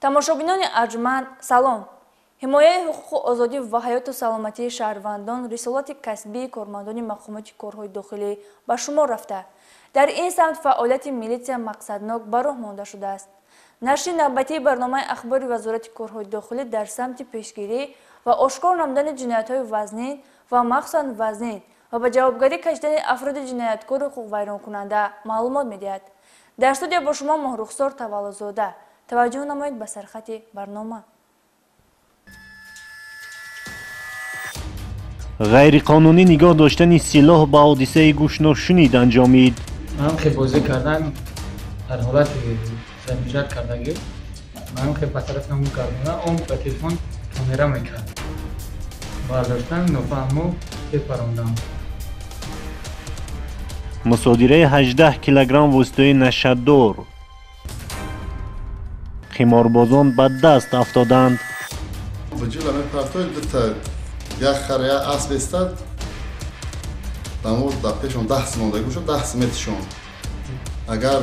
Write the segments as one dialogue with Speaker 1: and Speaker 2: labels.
Speaker 1: тамошобинони арҷманд салом. ҳимояи ҳуқуқу озодӣ ва ҳаёту саломатии шаҳрвандон рисолати касбии кормандони мақомоти корҳои дохилӣ ба шумор рафта. дар ин самт фаъолияти милитсия мақсаднок ба роҳ монда шудааст. нашри навбатии барномаи ахбори вазорати корҳои дохилӣ дар самти пешгирӣ ва ошкор намудани ҷиноятҳои вазнин ва махсусан вазнин ва ба ҷавобгарӣ кашидани афроди ҷинояткори ҳуқуқвайронкунанда маълумот медиҳад. дар студия бо шумо моҳрухсор таваллузода. таваҷҷӯҳ намоед ба сархати барнома.
Speaker 2: ғайриқонунӣ нигоҳ доштани силоҳ ба ҳодисаи гӯшношунид анҷомид.
Speaker 3: ман ки бозӣ кардан дар ҳолати занижат кардагӣ ман ки ба тарафи ҳамун гардона он ба телефон камера мекард. бардоштан нофаҳмо тепарондам.
Speaker 2: мусодираи 18 килограмм воситаи нашаддор. қиморбозон ба даст афтоданд.
Speaker 4: як харя асб истад дамоз дар пешон 10 сом мондагӣ шуд 10 сом метишон. агар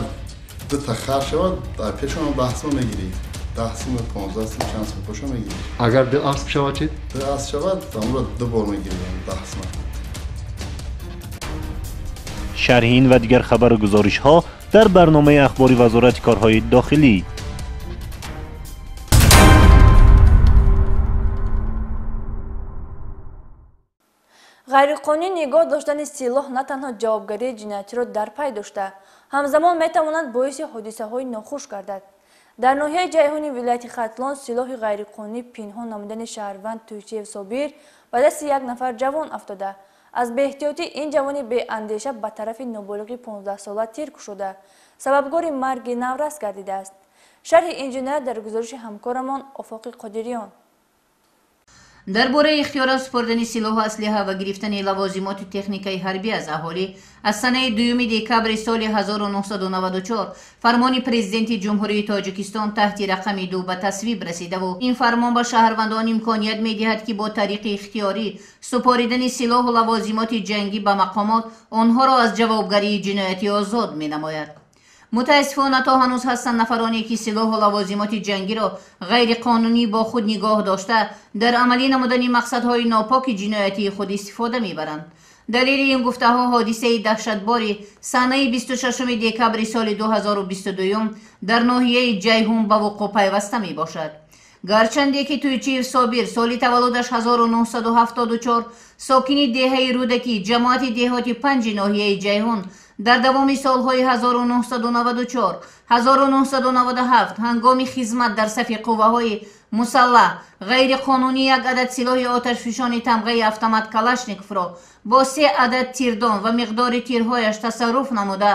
Speaker 4: дута хар шавад дар пешон 10 сом мегирӣ. 10 сом 15 сом чанд сом пошо мегирӣ.
Speaker 5: агар ду асб шавад чӣ?
Speaker 4: ду асб шавад амро ду бор мегирӣ 10 сом.
Speaker 2: шарҳи ин ва дигар хабару гузоришҳо дар барномаи ахбори вазорати корҳои дохилӣ.
Speaker 1: ғайриқонунӣ нигоҳ доштани силоҳ на танҳо ҷавобгарии ҷиноятиро дар пай дошта, ҳамзамон метавонад боиси ҳодисаҳои нохуш гардад. дар ноҳияи ҷайҳуни вилояти хатлон силоҳи ғайриқонунӣ пинҳон намудани шаҳрванд Туйчиев Собир ба дасти як нафар ҷавон афтода. аз беэҳтиётӣ ин ҷавони беандеша ба тарафи ноболиғи 15-сола тир кушода, сабабгори марги наврас гардидааст. шарҳи ин ҷиноят дар гузориши ҳамкорамон Офоқи Қодириён.
Speaker 6: дар бораи ихтиёрот супордани силоҳу аслиҳа ва гирифтани лавозимоти техникаи ҳарбӣ аз аҳолӣ аз санаи 2 декабри соли 1994 фармони президенти ҷумҳурии Тоҷикистон таҳти рақами 2 ба тасвиб расидаву ин фармон ба шаҳрвандон имконият медиҳад ки бо тариқи ихтиёрӣ супоридани силоҳу лавозимоти ҷангӣ ба мақомот онҳоро аз ҷавобгарии ҷиноятӣ озод менамояд. мутаассифона то ҳанӯз ҳастанд нафароне ки силоҳу лавозимоти ҷангиро ғайриқонунӣ бо худ нигоҳ дошта дар амалӣ намудани мақсадҳои нопоки ҷиноятии худ истифода мебаранд. далели ин гуфтаҳо ҳодисаи таҳшатбори санаи 26 декабри соли 2022 дар ноҳияи ҷайҳун ба вуқӯъ пайваста мебошад. гарчанде ки Туйчиев Собир соли таваллудаш 1974 сокини деҳаи Рӯдаки ҷамоати деҳоти 5 ноҳияи ҷайҳун дар давоми солҳои 1994-1997 ҳангоми хизмат дар сафи қувваҳои мусаллаҳ ғайриқонунӣ як адад силоҳи оташфишони тамғаи автомат Калашниковро бо 3 адад тирдон ва миқдори тирҳояш тасарруф намуда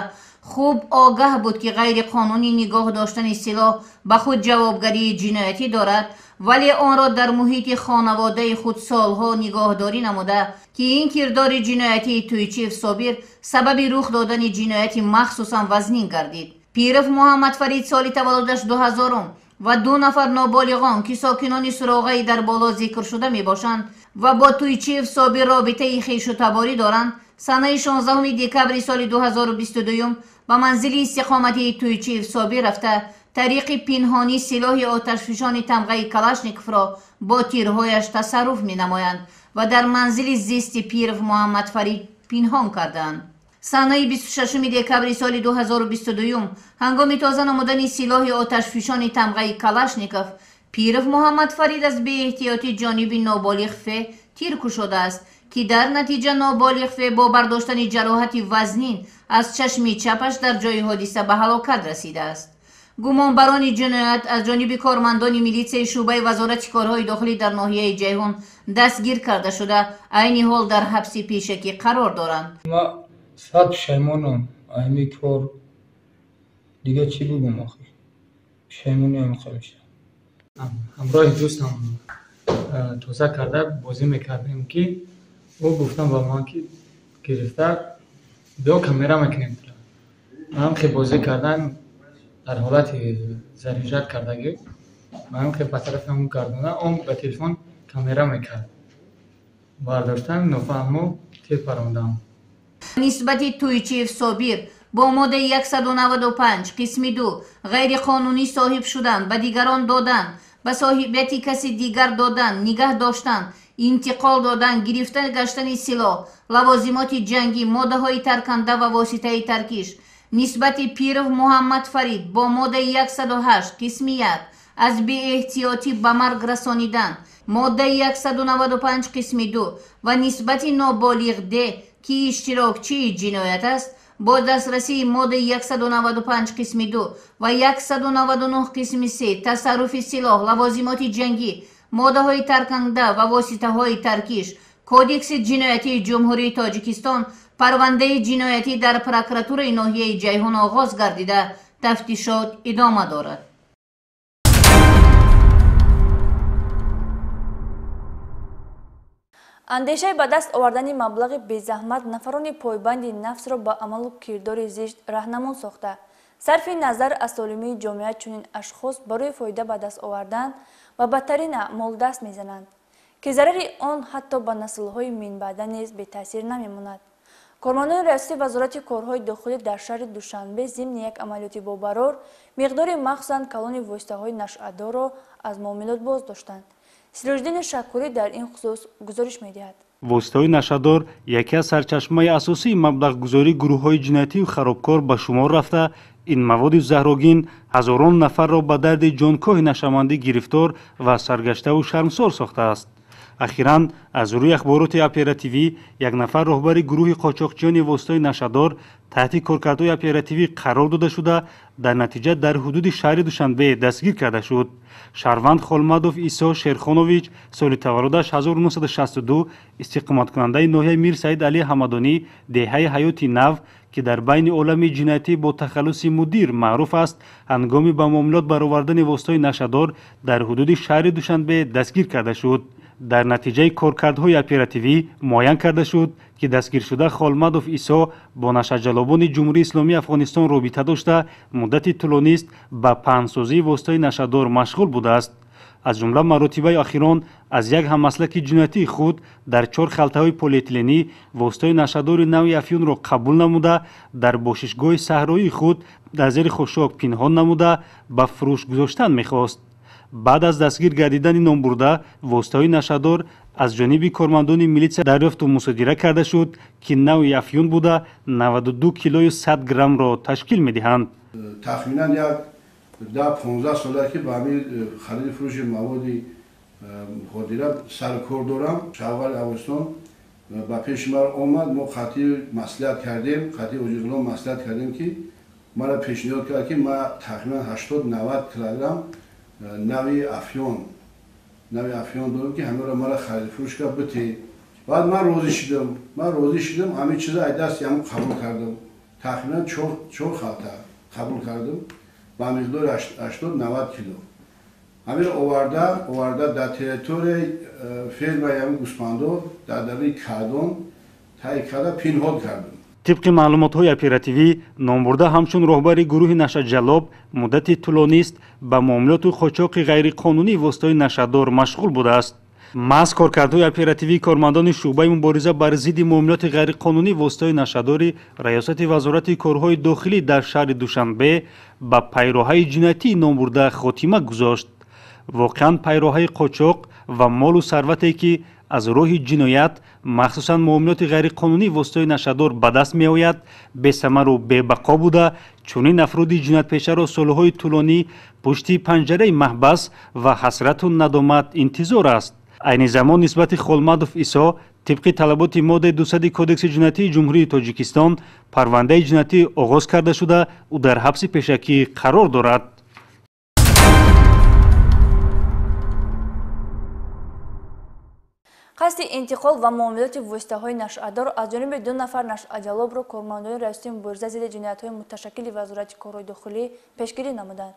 Speaker 6: хуб огаҳ буд ки ғайриқонунӣ нигоҳ доштани силоҳ ба худ ҷавобгарии ҷиноятӣ дорад, вале онро дар муҳити хонаводаи худ солҳо нигоҳдорӣ намуда ки ин кирдори ҷиноятии Туйчиев Собир сабаби рух додани ҷинояти махсусан вазнин гардид. Пиров Муҳаммадфарид соли таваллудаш 2000 ва 2 нафар ноболиғон ки сокинони Суроғаи дар боло зикр шуда мебошанд ва бо Туйчиев Собир робитаи хешутаборӣ доранд, санаи 16 декабри соли 2022 ба манзили истиқомати Туйчиев Собир рафта тариқи пинҳонӣ силоҳи оташфишони тамғаи Калашниковро бо тирҳояш тасарруф менамоянд ва дар манзили зисти Пиров Муҳаммадфарид пинҳон карданд. санаи 26 декабри соли 2022 ҳангоми тоза намудани силоҳи оташфишони тамғаи Калашников Пиров Муҳаммадфарид аз беэҳтиёти ҷониби ноболиғ Фе тир кушодааст ки дар натиҷа ноболиғ Фе бо бардоштани ҷароҳати вазнин аз чашми чапаш дар ҷои ҳодиса ба ҳалокат расидааст. гумонбарони ҷиноят аз ҷониби кормандони милитсияи шӯъбаи вазорати корҳои дохилӣ дар ноҳияи ҷайҳун дастгир карда шуда айни ҳол дар ҳабси пешакӣ қарор доранд.
Speaker 3: ма сад пушаймонам айни кор дига чӣ бигум охир пушаймони амиқа мешавам. ҳамроҳи дӯстам тоза карда бозӣ мекардем ки ӯ гуфтам ба ман ки гирифта бё камера мекунем. ман ки бозӣ кардан дар ҳолати зарижат кардагӣ ман ки ба тарафи ҳамун гардона он ба телефон камера мекард. бардоштан нофаҳмо тепарондам.
Speaker 6: нисбати Туйчиев Собир با ماده 195 قسم 2 غیر قانونی صاحب شدن، به دیگران دادن، به صاحبیت کسی دیگر دادن، نگه داشتن، انتقال دادن، گرفتن گشتن سلاح، لوازمات جنگی، ماده های ترکنده و واسطه ترکیش نسبت پیرو محمد فرید با ماده 108 قسم 1 از بی احتیاطی به مرگ رسانیدن، ماده 195 قسم 2 و نسبت نابالغ ده که اشتراکچی جنایت است با دسترسی ماده 195 قسم 2 و 199 قسم 3 تصرف سلاح، لوازمات جنگی، ماده های ترکنده و واسطه های ترکیش کودکس جنایتی جمهوری تاجیکستان پرونده جنایتی در پروکراتور ناحیه جیهون آغاز گردیده تفتیشات ادامه دارد.
Speaker 1: андешаи ба даст овардани маблағи безаҳмат нафарони пойбанди нафсро ба амалу кирдори зишт раҳнамон сохта сарфи назар аз солимии ҷомеа чунин ашхос барои фоида ба даст овардан ва бадтарина молдаст мезананд ки зарари он ҳатто ба наслҳои минбаъда низ бетаъсир намемонад. кормандони раёсати вазорати корҳои дохилӣ дар шаҳри душанбе зимни як амалиёти бобарор миқдори махсусан калони воситаҳои нашъадорро аз муомилот боз доштанд. сироҷдини шакурӣ дар ин хусус гузориш медиҳад.
Speaker 5: воситаҳои нашъадор яке аз сарчашмаи асосии маблағгузории гурӯҳҳои ҷиноятиву харобкор ба шумор рафта, ин маводи заҳрогин ҳазорон нафарро ба дарди ҷонкоҳи нашамандӣ гирифтор ва саргаштаву шармсор сохтааст. ахиран аз рӯи ахбороти оперативӣ як нафар роҳбари гурӯҳи қочоқчиёни воситаҳои нашъадор таҳти коркардҳои оперативӣ қарор дода шуда дар натиҷа дар ҳудуди шаҳри душанбе дастгир карда шуд. шаҳрванд холмадов исо шерхонович соли таваллудаш 1962 истиқоматкунандаи ноҳияи мир саид али ҳамадонӣ деҳаи ҳаёти нав ки дар байни олами ҷиноятӣ бо тахаллуси мудир маъруф аст ҳангоми ба муомилот баровардани воситаҳои нашъадор дар ҳудуди шаҳри душанбе дастгир карда шуд. дар натиҷаи коркардҳои оперативӣ муайян карда шуд ки дастгиршуда холмадов исо бо нашъаҷалобони ҷумҳурии исломии афғонистон робита дошта муддати тӯлонист ба паҳнсозии воситаҳои нашъадор машғул будааст. аз ҷумла маротибаи охирон аз як ҳаммаслаки ҷиноятии худ дар 4 халтаҳои полиэтиленӣ воситаҳои нашъадори нави афюнро қабул намуда дар бошишгоҳи саҳроии худ дар зери хушок пинҳон намуда ба фурӯш гузоштан мехост. баъд аз дастгир гардидани номбурда воситаҳои нашъадор аз ҷониби кормандони милитсия дарёфту мусодира карда шуд ки нави афюн буда 92 килою 100 граммро ташкил медиҳанд.
Speaker 7: тахминан як 10-15 сола ки ба ҳамин хариди фурӯши маводи ходира саркор дорам. шаҳвари августон ба пеши ман омад, мо қатъи маслиҳат кардем, қатъи оҷиғулон маслиҳат кардем ки мара пешниҳод кард ки ма тахминан 80-90 килограмм нави афён дорам ки ҳамеро мара хариди фурӯш кард бите. баъд ман розӣ шидам ҳамин чиза ай дасти ҳамон қабул кардам. тахминан 4 халта қабул кардам ба миқдори 80-90 кило. ҳамеро оварда дар территорияи фермаи ҳамин гӯспандор дар дараи кардон таҳия карда пинҳон кардам.
Speaker 5: طبق معلومات‌های اپراتیوی نامبرده همچون راهبر گروه نشأجلاب مدتی طولانی است به معاملات قاچاق غیرقانونی واسطه‌های نشأدار مشغول بوده است. محض کارکردهای اپراتیوی کارمندان شعبه مبارزه بر ضد معاملات غیرقانونی واسطه‌های نشأداری ریاست وزارت کارهای داخلی در شهر دوشنبه به پیراهی جنایتی نامبرده خاتمه گذاشت. واقعاً پیراهی قاچاق و مال و ثروتی که از راه جنایت مخصوصاً معاملات غیرقانونی واسطه‌های نشأدار به دست می‌آید بی‌ثمر و بی‌بقا بوده، چنین افراد جنایت‌پیشه را سال‌های طولانی پشت پنجره محبس و حسرت و ندامت انتظار است. عین زمان نسبت خولمدوف عیسی طبق طلبات ماده 200 کودکس جنایتی جمهوری تاجیکستان پرونده جنایتی آغاز کرده شده و در حبس پیشکی قرار دارد.
Speaker 1: қасди интиқол ва муомилоти воситаҳои нашъадор аз ҷониби 2 нафар нашъаҷалобро кормандони раёсати мубориза зидди ҷиноятҳои муташаккили вазорати корҳои дохилӣ пешгирӣ намуданд.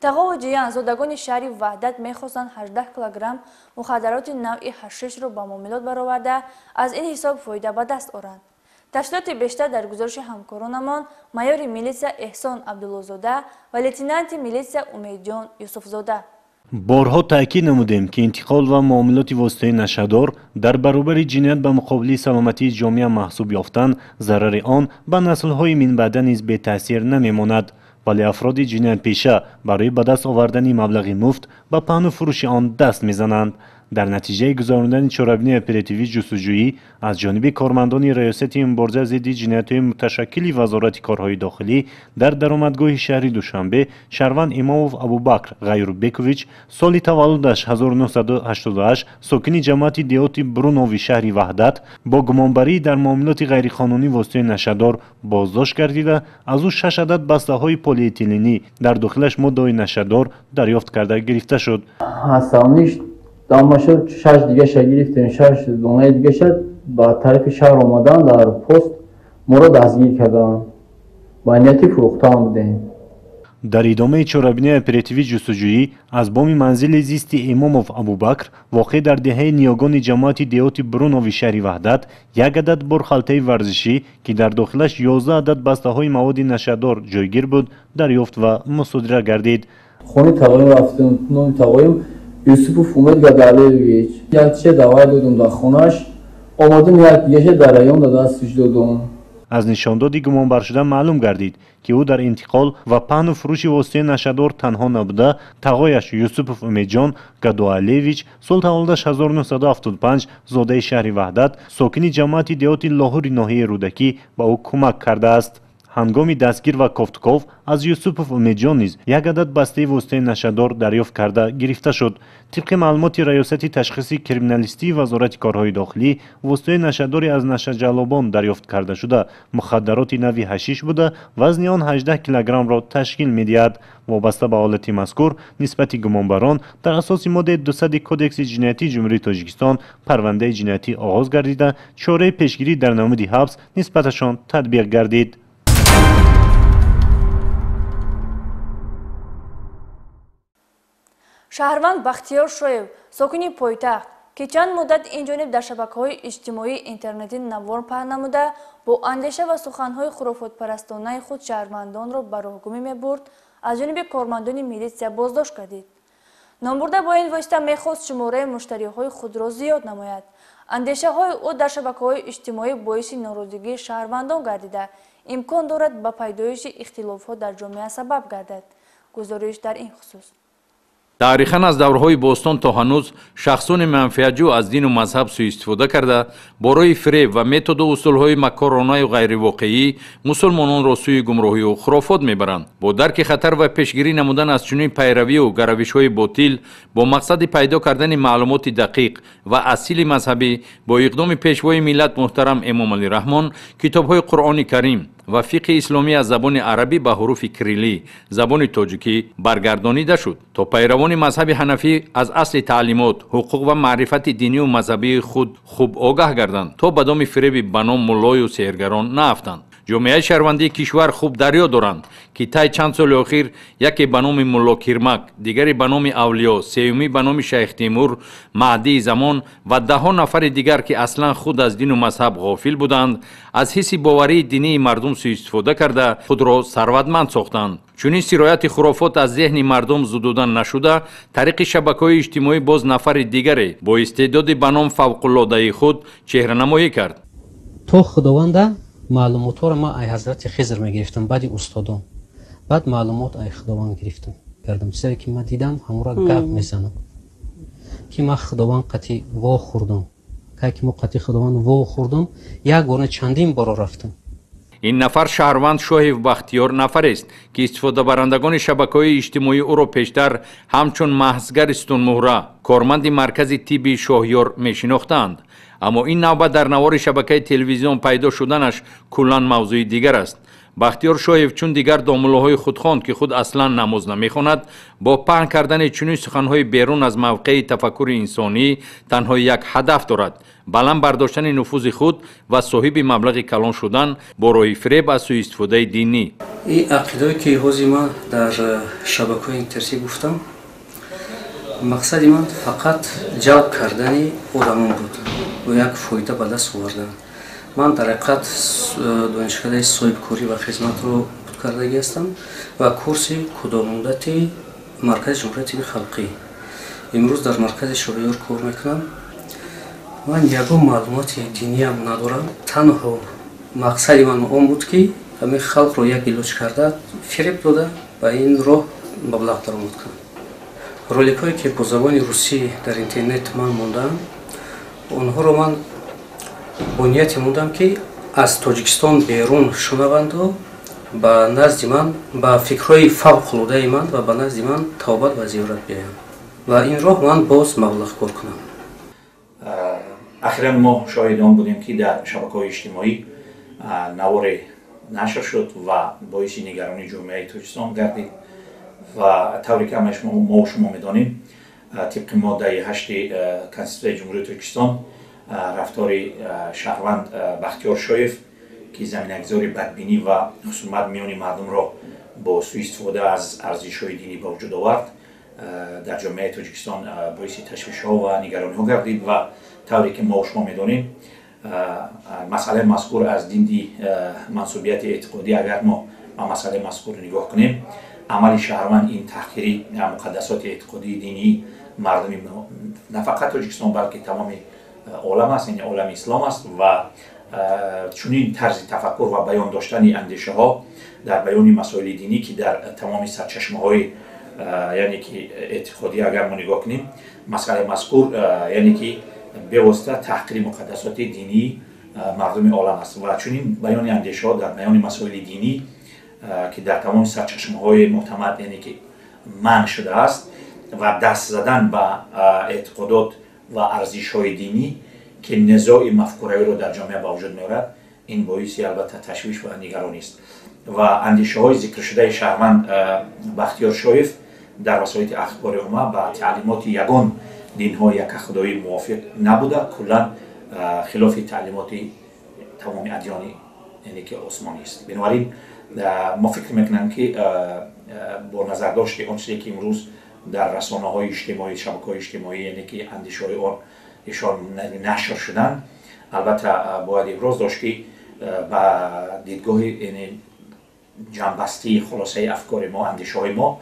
Speaker 1: тағову ҷиян зодагони шаҳри ваҳдат мехостанд 18 килограмм мухаддароти навъи ҳашишро ба муомилот бароварда аз ин ҳисоб фоида ба даст оранд. тафсилоти бештар дар гузориши ҳамкоронамон майёри милитсия эҳсон абдуллозода ва лейтенанти милитсия умедҷон юсуфзода.
Speaker 2: بارها تأکید نمودیم که انتقال و معاملات واسطه نشدار در برابر جنایت به مقابله سلامتی جامعه محسوب یافتند، ضرر آن به نسل‌های من بعد نیز بی تاثیر نمیماند، ولی افراد جنایت پیشه برای به دست آوردن مبلغ مفت به پهن و فروش آن دست میزنند. در نتیجه گذراندن چاره‌بینی اپراتیوی جستجویی از جانب کارمندان ریاست مبارزه ضد جنایت‌های متشکل وزارت کارهای داخلی در درآمدگاه شهری دوشنبه، شهروند اماموف ابوبکر غیوربکوویچ سال تولدش 1988 ساکن جماعت دیهاتی برونوی شهر وحدت با گمانبری در معاملات غیرقانونی واسطه نشدار بازداشت گردیده از او 6 عدد بسته‌های پلی اتیلنی در داخلش ماده‌های نشدار دریافت کرده گرفته شد.
Speaker 8: دام شد 6 دیگه گرفتیم، 6 دونه دیگه شد با طرف شهر آمدن در پست ما را دستگیر کردن با نیتی فروختن بودیم.
Speaker 2: در ادامه چاره‌بینی اپراتیوی جستجویی از بام منزل زیست اماموف ابوبکر واقع در دهه نیاگان جماعت دیهات برونوی شهر وحدت یک عدد برخالته ورزشی که در داخلش 11 عدد بسته‌های مواد نشدار جایگیر بود دریافت و مصادره گردید.
Speaker 8: خونه تقایم رفتیم، نام تقایم یوسف اومد گدالیویچ یک چه دعوی دادم در خونش، آمدم یک دیگه در رایون دستش دادم.
Speaker 2: از نشانداد گمانبر شده معلوم گردید که او در انتقال و پهن و فروش واسطه نشدار تنها نبوده، تقایش یوسف امیدجان گدالیویچ سال تولدش 1975 زاده شهر وحدت ساکن جماعت دیهات لاهور ناحیه رودکی با او کمک کرده است. هنگام دستگیر و کوفتکوف از یوسف امیدجان نیز یک عدد بسته واسطه نشدار دریافت کرده گرفته شد. طبق معلومات ریاست تشخیص کریمینالیستی وزارت کارهای داخلی، واسطه نشداری از نشه جلابان دریافت کرده شده مخدرات نوعی حشیش بوده، وزن آن 18 کیلوگرم را تشکیل می‌دهد. وابسته به حالت مذکور نسبت گمانبران در اساس ماده 200 کدکس جنایتی جمهوری تاجیکستان پرونده جنایتی آغاز گردیده، چاره پیشگیری در نامه حبس نسبتشان تطبیق گردید.
Speaker 1: شهروند بختیار شویو ساکنی پایتخت که چند مدت اینجانب در شبکه‌های اجتماعی اینترنتی نوار پهن نموده با اندیشه و سخن‌های خرافات پرستانه خود شهروندان را به راهگمی می‌برد، از جانب کارمندان میلیسیا بازداشت کردید. نامبرده با این واسطه می‌خواست شماره مشتری‌های خود را زیاد نماید. اندیشه‌های او در شبکه‌های اجتماعی باعث ناراضگی شهروندان گردیده، امکان دارد به پیدایش اختلافات در جامعه سبب گردد. گزارش در این خصوص.
Speaker 9: تاریخاً از دورهای باستان تا هنوز شخصان منفعتجو از دین و مذهب سوء استفاده کرده برای فریب و متد و اصولهای مکارانه و غیر واقعی مسلمانان را سوی گمراهی و خرافات میبرند. با درک خطر و پیشگیری نمودن از چنین پیروی و گروش‌های باطل با مقصد پیدا کردن معلومات دقیق و اصیل مذهبی، با اقدام پیشوای ملت محترم امام علی رحمان کتاب‌های قرآن کریم و فقه اسلامی از زبان عربی به حروف کریلی زبان تاجیکی برگردانیده شد تا پیروان مذهب حنفی از اصل تعلیمات، حقوق و معرفت دینی و مذهبی خود خوب آگاه گردند تا به دام فریب به نام ملای و سحرگران نیفتند. جامعه شهروندی کشور خوب دریا دارند که طی چند سال اخیر یکی به نام ملا کرمک، دیگری به نام اولیا، سومی به نام شیخ تیمور، مهدی زمان و ده ها نفر دیگر که اصلا خود از دین و مذهب غافل بودند، از حس باوری دینی مردم سوء استفاده کرده خود را ثروتمند ساختند. چون این سرایت خرافات از ذهن مردم زدودن نشده، طریق شبکه‌های اجتماعی باز نفر دیگری با استعداد به نام فوق‌العاده خود چهره نمایی کرد.
Speaker 10: تو خداونده معلومات رو ما ای حضرت خضر میگرفتم، بعد استادان بعد معلومات ای خداوند گرفتم کردم. سری که من دیدم همورا گپ میزنم که من خداوند قطعی وا خوردم، که ما قطعی خداوند وا خوردم، یک گونه چندین بار رفتم.
Speaker 9: این نفر شهروند شاهیب بختیار نفر است که استفاده برندگان شبکه‌های اجتماعی او را پیشتر همچون محضگر استون مهره کارمند مرکز تیبی شاهیار میشناختند. اما این نوبت در نوار شبکه تلویزیون پیدا شدنش کلاً موضوع دیگر است. بختیار شایف چون دیگر دامله‌های خود خواند که خود اصلا نماز نمیخواند، با پهن کردن چنین سخن‌های بیرون از موقع تفکر انسانی تنها یک هدف دارد: بلند برداشتن نفوذ خود و صاحب مبلغ کلان شدن با راه فریب از سوء استفاده دینی.
Speaker 10: این عقیده که حوزی من در شبکه‌های اینترنتی گفتم، مقصد من فقط جلب کردن آدمان بود و یک فایده به دست آوردن. من در حقیقت دانشکده صاحبکاری و خدمت رو کردگی هستم و کورس کدام مدتی مرکز جمهوری طب خلقی امروز در مرکز شوریور کار میکنم. من یگان معلومات دینی هم ندارم. تنها مقصد من اون بود که همه خلق رو یک ایلوچ کرده فریب داده و این راه مبلغ درآمد کنم. رولیک هایی که با زبان روسی در اینترنت من موندم اونها رو من با نیتی موندم که از تاجیکستان بیرون شنوند و با نزد من با فکرهای فوق العاده من و با نزد من توبت و زیارت بیایم و این راه من باز مبلغ کار کنم.
Speaker 11: اخیراً ما شاهدان بودیم که در شبکه‌های اجتماعی نوار نشر شد و باعث نگرانی جامعه تاجیکستان گردید و طوری که همش ما و شما می‌دانیم طبق ماده 8 کنستیتوسیون جمهوری تاجیکستان رفتار شهروند بختیار شایف که زمینه‌گذاری بدبینی و خصومت میان مردم را با سوء استفاده از ارزش‌های دینی به وجود آورد در جامعه تاجیکستان باعث تشویش‌ها و نگرانی‌ها گردید و طوری که ما و شما می‌دانیم مسئله مذکور از دین منسوبیت اعتقادی اگر ما مسئله مذکور نگاه کنیم عمل شهروند این تحقیری مقدسات اعتقادی دینی مردم نه فقط تاجیکستان بلکه تمام عالم است، یعنی عالم اسلام است و چنین طرز تفکر و بیان داشتن اندیشه ها در بیان مسائل دینی که در تمام سرچشمه های یعنی که اعتقادی اگر ما نگاه کنیم مسئله مذکور یعنی که به واسطه تحقیر مقدسات دینی مردم عالم است و چنین بیان اندیشه ها در بیان مسائل دینی که در تمام سرچشمه های معتمد یعنی که منع شده است و دست زدن به اعتقادات و ارزش های دینی که نزاع مفکوره رو در جامعه به وجود میارد این باعثی البته تشویش و نگرانی است و اندیشه های ذکر شده شهروند بختیار شایف در وسایل اخبار عمومی با تعلیمات یگان دین های یک خدایی موافق نبوده کلا خلاف تعلیمات تمام ادیان یعنی که عثمانی است. بنابراین ما فکر میکنم که با نظر داشت که آنچه که امروز در رسانه های اجتماعی شبکه های اجتماعی یعنی که اندیشه های آن ایشان نشر شدن البته باید ابراز داشت که با دیدگاه یعنی جنبستی خلاصه افکار ما اندیشه های ما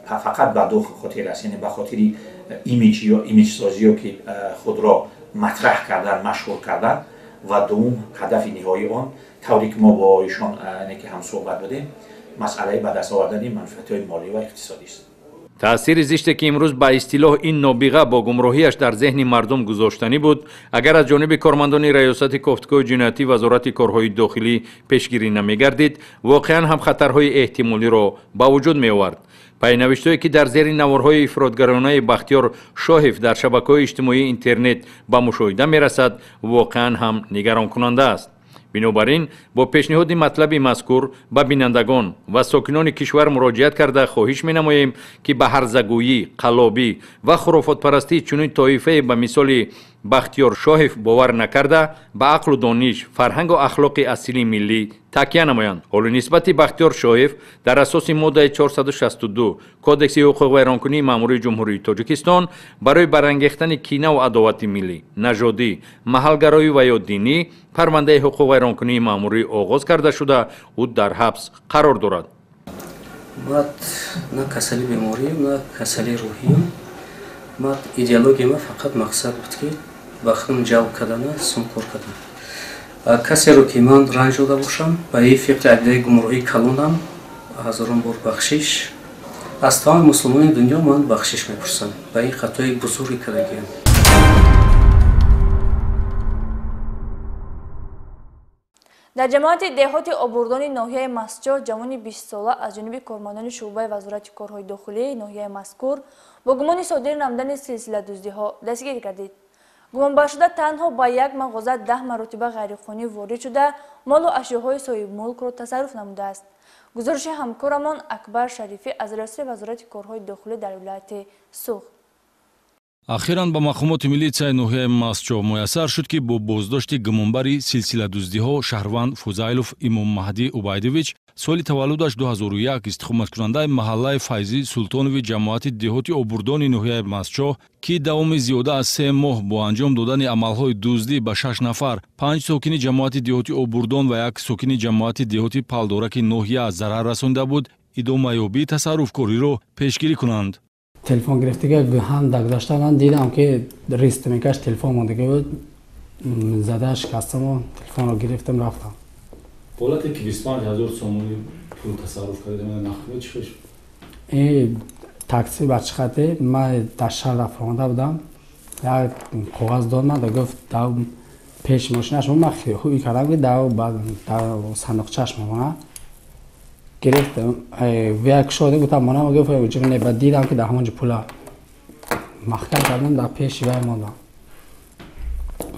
Speaker 11: فقط به دو خاطر است یعنی به خاطر ایمیج یا ایمیج سازی که خود را مطرح کردن مشهور کردن و دوم هدف نهایی آن طوری که ما با ایشان یعنی که هم صحبت بودیم مسئله به دست آوردن منفعت‌های مالی و اقتصادی است.
Speaker 9: تأثیر زشتی که امروز به اصطلاح این نابغه با گمراهیش در ذهن مردم گذاشتنی بود اگر از جانب کارمندان ریاست کوفتگاه جنایتی وزارت کارهای داخلی پیشگیری نمی‌گردید واقعا هم خطرهای احتمالی را به وجود می‌آورد. پینوشتهایی که در زیر نوارهای افراطگرانه بختیار شایف در شبکه‌های اجتماعی اینترنت به مشاهده می‌رسد واقعا هم نگران کننده است. بنابراین با پیشنهاد مطلب مذکور به بینندگان و ساکنان کشور مراجعت کرده خواهش می‌نماییم که به هرزگویی، قلابی و خرافات پرستی چنین طایفه به مثال بختیار شایف باور نکرده به عقل و دانش، فرهنگ و اخلاق اصیل ملی تکیه نمایند. حال نسبت بختیار شایف در اساس ماده 462 کودکس حقوق ویرانکنی مأموری جمهوری تاجیکستان برای برانگیختن کینه و عداوت ملی، نژادی، محلگرایی و یا دینی پرونده حقوق ویرانکنی مأموری آغاز کرده شده او در حبس قرار دارد.
Speaker 10: من نه کسلی بیماریم نه کسلی روحیم. من ایدئولوژی ما فقط مقصد بود که وقتم جلب کردن سون کار کردن. کسی رو که من رنج داده باشم با این فکر عقیده گمراهی کلونم هزاران بار بخشش از تمام مسلمانان دنیا من بخشش میپرسم با این خطای بزرگی کردگیم.
Speaker 1: در جماعت دهات آبوردان ناحیه مسجد جوان 20 ساله از جانب کارمندان شعبه وزارت کارهای داخلی ناحیه مذکور با گمان صادر نمودن سلسله دزدی‌ها دستگیر گردید. گمانبر شده تنها با یک مغازه 10 مرتبه غیرقانونی وارد شده مال و اشیاءهای صاحب ملک را تصرف نموده است. گزارش همکارمان اکبر شریفی از رئیس وزارت کارهای داخلی در ولایت سوخت.
Speaker 12: اخیراً با مقامات میلیسیای ناحیه مسجد میسر شد که با بازداشت گمانبری سلسله دزدی‌ها شهروند فوزایلوف امام مهدی عبیدویچ سالی تولدش 2001 استقامت کننده محله فیضی سلطانوی جماعت دهات آبوردان ناحیه مسجد که دوام زیاده از 3 ماه با انجام دادن عملهای دزدی به 6 نفر 5 ساکن جماعت دهات آبوردان و 1 ساکن جماعت دهات پالدورک ناحیه ضرر رسانده بود ادامه یابی تصرفکاری را پیشگیری کنند.
Speaker 13: تلفن گرفته که به هم داشتم من دیدم که ریست میکش تلفن مونده که بود زده شکستم و تلفن رو گرفتم رفتم.
Speaker 12: حالتی که 25000 سومونی پول تصرف کرده من نخواه چی شد؟
Speaker 13: این تاکسی بچه خطه من در شهر رفت آمده بودم یک کاغذ داد من گفت دو پیش ماشینش من خوبی کردم که دو صندوقچه‌اش میمونه گرفتم ویک شده گفتم منم گفت وجب نه بعد دیدم که در همونجا پولا محکم کردم در پیش وی ماندم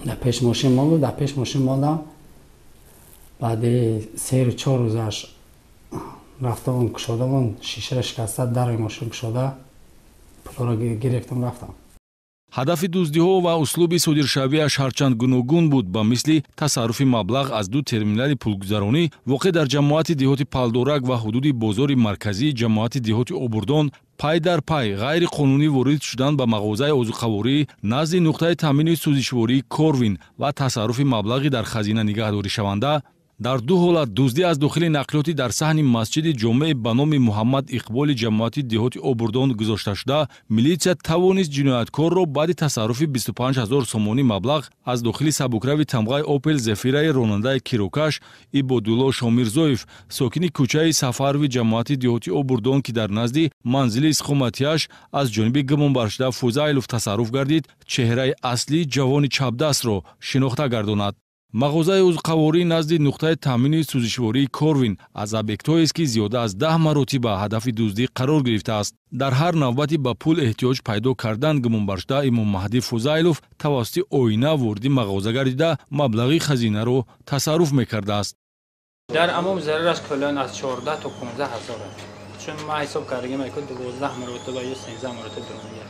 Speaker 13: در پیش ماشین ماندم در پیش ماشین ماندم بعد 3 و 4 روزش رفتم کشادم شیشه شکسته در ماشین کشاده پولا را گرفتم رفتم.
Speaker 12: ҳадафи дуздиҳо ва услуби содиршавиаш ҳарчанд гуногун буд ба мисли тасарруфи маблағ аз ду терминали пулгузаронӣ воқеъ дар ҷамоати деҳоти палдорак ва ҳудуди бозори марказии ҷамоати деҳоти обурдон пай дар пай ғайриқонунӣ ворид шудан ба мағозаи озуқаворӣ назди нуқтаи таъмини сӯзишвории корвин ва тасарруфи маблағи дар хазина нигаҳдоришаванда дар ду ҳолат дуздӣ аз дохили нақлиёти дар саҳни масҷиди ҷомеъ ба номи муҳаммад иқболи ҷамоати деҳоти обурдон гузошта шуда милитсия тавонист ҷинояткорро баъди тасарруфи 25000 сомонӣ маблағ аз дохили сабукрави тамғаи опел зефираи ронандаи кирокаш ибодулло шомирзоев сокини кӯчаи сафарви ҷамоати деҳоти обурдон ки дар назди манзили иstiqоматиаш аз ҷониби гумонбаршуда фузайлов тасарруф гардид чеҳраи аслии ҷавони чапдастро шинохта гардонад. мағозаи узқаворӣ назди нуқтаи таъмини сӯзишвории корвин аз объектҳоест ки зиёда аз 10 маротиба ҳадафи дуздӣ қарор гирифтааст. дар ҳар навбати ба пул эҳтиёҷ пайдо кардан гумонбаршуда имоммаҳдӣ фузайлов тавассути оина вориди мағоза гардида маблағи хазинаро тасарруф мекардааст.
Speaker 3: дар амом зарараш кулан аз 14 то 15 ҳазор чун ма ҳисоб кардагим ки 12 маротиба ё 13 маротиба дуромидам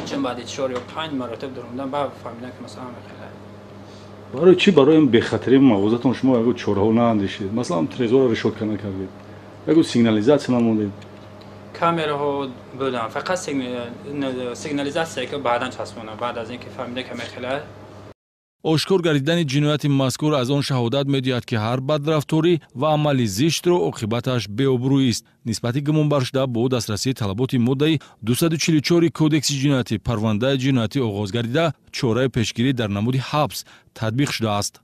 Speaker 3: чун баъди 4 ё 5 маротиба дуромидам ба фаҳмидам ки масалан мехелад
Speaker 12: барои чӣ барои бехатарии мағозатон шумо яго чораҳо наандешид? Масалан, трезорро решотка накардед, яго сигнализатсия намудед?
Speaker 3: камераҳо буданд, фақат сигнализатсия ки баъдан часпонам, баъд аз ин ки фаҳмида ки мехелад.
Speaker 12: ошкор гардидани ҷинояти мазкур аз он шаҳодат медиҳад ки ҳар бадрафторӣ ва амали зиштро оқибаташ беобрӯист. нисбати гумонбаршуда бо дастрасии талаботи моддаи 244 кодекси ҷиноятӣ парвандаи ҷиноятӣ оғоз гардида чораи пешгирӣ дар намуди ҳабс татбиқ шудааст.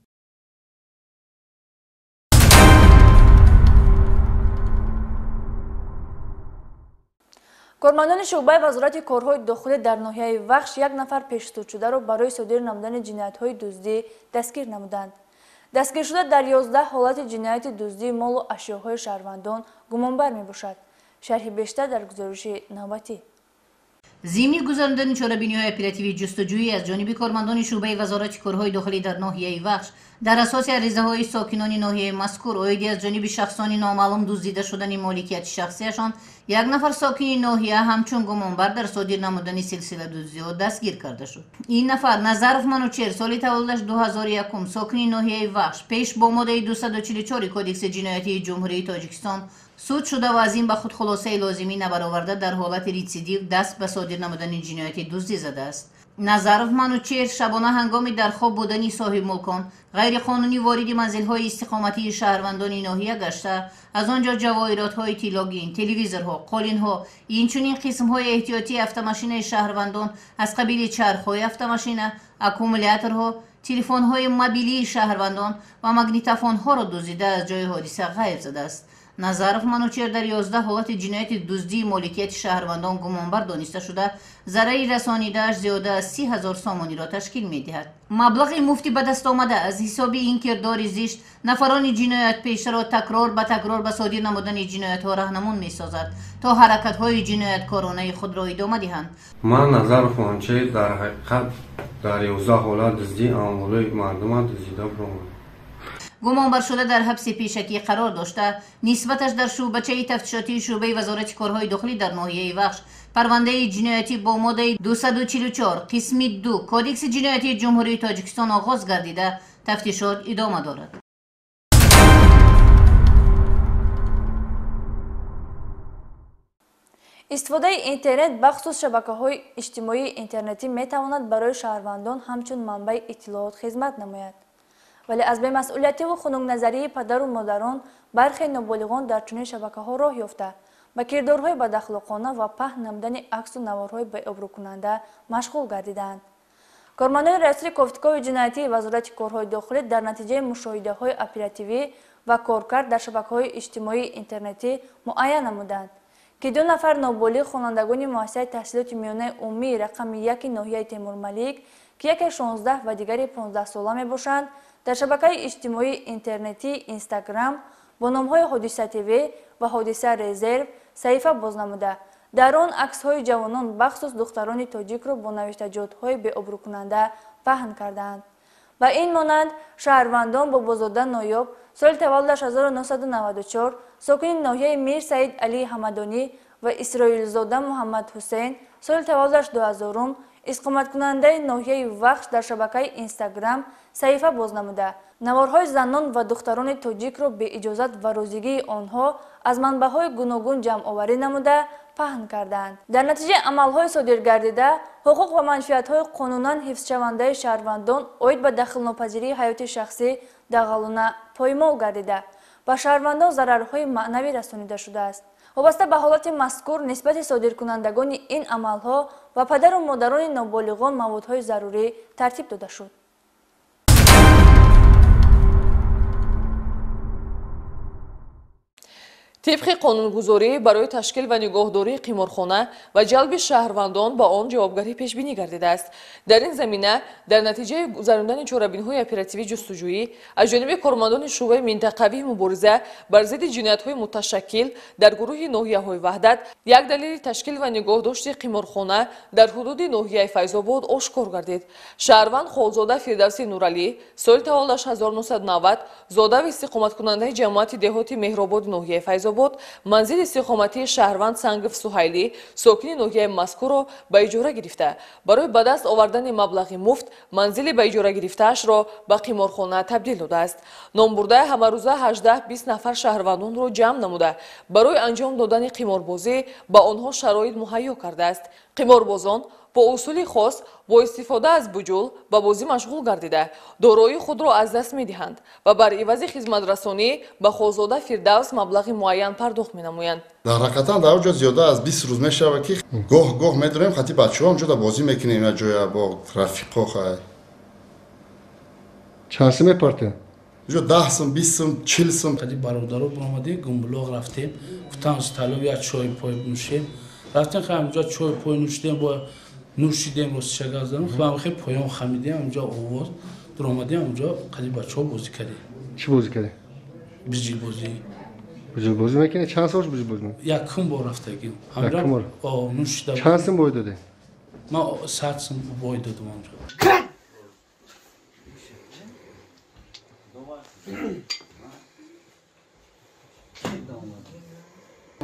Speaker 1: кормандони шуъбаи вазорати корҳои дохилӣ дар ноҳияи вахш як нафар пешсудшударо барои содир намудани ҷиноятҳои дуздӣ дастгир намуданд. дастгиршуда дар 11 ҳолати ҷинояти дуздии молу ашёҳои шаҳрвандон гумонбар мебошад. шарҳи бештар дар гузориши навбатӣ.
Speaker 6: зимни гузарондани чорабиниҳои оперативии ҷустуҷӯӣ аз ҷониби кормандони шуъбаи вазорати корҳои дохилӣ дар ноҳияи вахш дар асоси аризаҳои сокинони ноҳияи мазкур оиди аз ҷониби шахсони номаълум дуздида шудани моликияти шахсияшон як нафар сокини ноҳия ҳамчун гумонбар дар содир намудани силсила дуздиҳо дастгир карда шуд. ин нафар Назаров Манучер соли таваллудаш 2001 сокини ноҳияи вахш пеш бо моддаи 244 кодекси ҷиноятии ҷумҳурии Тоҷикистон суд шуда ва аз ин ба худ хулосаи лозимӣ набароварда дар ҳолати рецидив даст ба содир намудани ҷинояти дуздӣ задааст. Назаров Манучер шабона ҳангоми дар хоб будани соҳибмулкон ғайриқонунӣ вориди манзилҳои истиқоматии шаҳрвандони ноҳия гашта аз он ҷо ҷавоҳиротҳои тиллогин, телевизорҳо, қолинҳо, инчунин қисмҳои эҳтиётии автомашинаи шаҳрвандон аз қабили чархҳои автомашина, аккумуляторҳо, телефонҳои мобилии шаҳрвандон ва магнитофонҳоро дуздида аз ҷои ҳодиса ғайб задааст. Назаров Манучер дар 11 ҳолати ҷинояти дуздии моликияти шаҳрвандон гумонбар дониста шуда зарари расонидааш зиёда аз 30 000 сомониро ташкил медиҳад. маблағи муфти ба дастомада аз ҳисоби ин кирдори зишт нафарони ҷиноятпешаро такрор ба такрор ба содир намудани ҷиноятҳо раҳнамун месозад то ҳаракатҳои ҷинояткоронаи худро идома диҳанд.
Speaker 14: ман Назаров Манучер дар ҳақиқат дар 11 ҳолат дуздии амволои мардума дуздида будам.
Speaker 6: гумонбаршуда дар ҳабси пешакӣ қарор дошта нисбаташ дар шӯъбачаи тафтишотии шӯъбаи вазорати корҳои дохилӣ дар ноҳияи вахш парвандаи ҷиноятӣ бо моддаи 244 қисми 2 кодекси ҷиноятии ҷумҳурии Тоҷикистон оғоз гардида тафтишот идома дорад.
Speaker 1: истифодаи интернет бахусус шабакаҳои иҷтимоии интернетӣ метавонад барои шаҳрвандон ҳамчун манбаи иттилоот хизмат намояд. вале аз бемасъулиятиву хунукназарии падару модарон бархе ноболиғон дар чунин шабакаҳо роҳ ёфта ба кирдорҳои бадахлоқона ва паҳн намудани аксу наворҳои беобрӯкунанда машғул гардиданд. Кормандони раисули кофтикови ҷиноятии Вазорати корҳои дохилӣ дар натиҷаи мушоҳидаҳои оперативӣ ва коркард дар шабакаҳои иҷтимоии интернетӣ муайян намуданд, ки 2 нафар ноболиғ хонандагони муассисаи таҳсилоти миёнаи умумии рақами 1 ноҳияи Темурмалик, ки яке 16 ва дигари 15 сола мебошанд, дар шабакаи иҷтимоии интернетии Инстаграм бо номҳои Ҳодиса ТВ ва Ҳодиса Резерв саҳифа боз намуда, дар он аксҳои ҷавонон бахусус духтарони тоҷикро бо навиштаҷотҳои беобрӯкунанда паҳн карданд. Ба ин монанд шаҳрвандон Бобозода Ноёб соли таваллудаш 1994, сокини ноҳияи Мир Саид Алии Ҳамадонӣ ва Исроилзода Муҳаммад Ҳусейн соли таваллудаш 2000 иstiqomatkunandaи ноҳияи Вахш дар шабакаи Инстаграм саҳифа боз намуда, наворҳои занон ва духтарони тоҷикро беиҷозат ва розигии онҳо аз манбаъҳои гуногун ҷамъоварӣ намуда паҳн карданд. Дар натиҷаи амалҳои содир гардида, ҳуқуқ ва манфиатҳои қонунан ҳифзшавандаи шаҳрвандон оид ба дахлнопазирии ҳаёти шахсӣ дағалона поймол гардида, ба шаҳрвандон зарарҳои маънавӣ расонида шудааст. вобаста ба ҳолати мазкур нисбати содиркунандагони ин амалҳо ва падару модарони ноболиғон маводҳои зарурӣ тартиб дода шуд.
Speaker 15: طبق قانونگذاری برای تشکیل و نگهداری قمارخانه و جلب شهروندان با آن جوابگری پیش بینی گردیده است. در این زمینه در نتیجه گذراندن چاره‌بین‌های اپراتیوی جستجویی از جانب کارمندان شعبه منطقوی مبارزه بر ضد جنایت‌های متشکل در گروه ناحیه‌های وحدت یک دلیل تشکیل و نگهداشت قمارخانه در حدود ناحیه فیض‌آباد آشکار گردید. شهروند خالزاده فردوسی نورعلی سال تولدش 1990 زاده و استقامت کننده جماعت دهاتی مهرآباد ناحیه فیض‌آباد منزل استقامتی شهروند سنگف سهیلی ساکن ناحیه مذکور را به اجاره گرفته برای به دست آوردن مبلغ مفت منزل به اجاره گرفته‌اش را به قمارخانه تبدیل داده است. نامبرده همه روزه 18-20 نفر شهروندان را جمع نموده برای انجام دادن قماربازی به آنها شرایط مهیا کرده است. قماربازان با اصول خاص با استفاده از بجول به بازی مشغول گردیده دارایی خود را از دست می‌دهند و بر عوض خدمت رسانی به خالزاده فردوس مبلغ معین پرداخت می‌نمایند.
Speaker 4: در حقیقتا در اونجا زیاده از 20 روز میشه که گاه می‌داریم خاطی بچه‌ها اونجا بازی می‌کنیم جای با رفیقا.
Speaker 7: چند سم می‌پرته؟
Speaker 4: جو 10 سم 20 سم 40 سم
Speaker 16: خاطی برادرها برآمدیم گمبلاغ رفتیم گفتم از طلب یا چای پای نوشیم رفتیم که اونجا چای پای نوشیدیم با نوشیدیم روز شگاز دارم خودم خیلی پایان خمیدیم اونجا آواز در آمدیم اونجا خیلی بچه‌ها بازی کردیم.
Speaker 7: چی بازی کردی؟
Speaker 16: بیجی بازی.
Speaker 7: بیجی بازی میکنی؟ چند سالش بیجی بازی میکنی؟
Speaker 16: یکم بار رفتگیم.
Speaker 7: یکم بار.
Speaker 16: نوشیدم.
Speaker 7: چند سم بای داده؟
Speaker 16: من 100 سم بای دادم اونجا.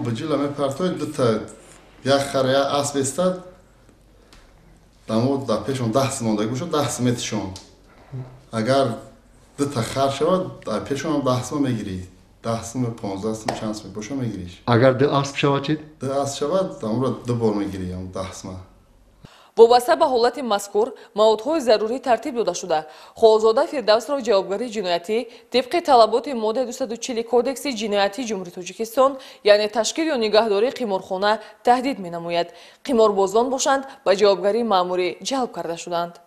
Speaker 4: بجیل همه پرتای دوتا یک خره یا اسب استاد در پیشون 10 سم ماندگی باشد 10 سمتشون اگر دوتا خر شود در پیشون هم 10 سم میگیری 10 سم 15 سم چند سم باشد میگیریش
Speaker 7: اگر دو اسب شود چید؟
Speaker 4: دو اسب شود در اون دو بار میگیری هم 10 سم
Speaker 15: وابسته به حالت مذکور موادهای ضروری ترتیب داده شده. خالزاده فردوس را جوابگری جنایتی طبق طلبات ماده 240 کودکس جنایتی جمهوری تاجیکستان یعنی تشکیل یا نگهداری قمارخانه تهدید می‌نماید. قماربازان باشند به جوابگری مأموری جلب کرده شدند.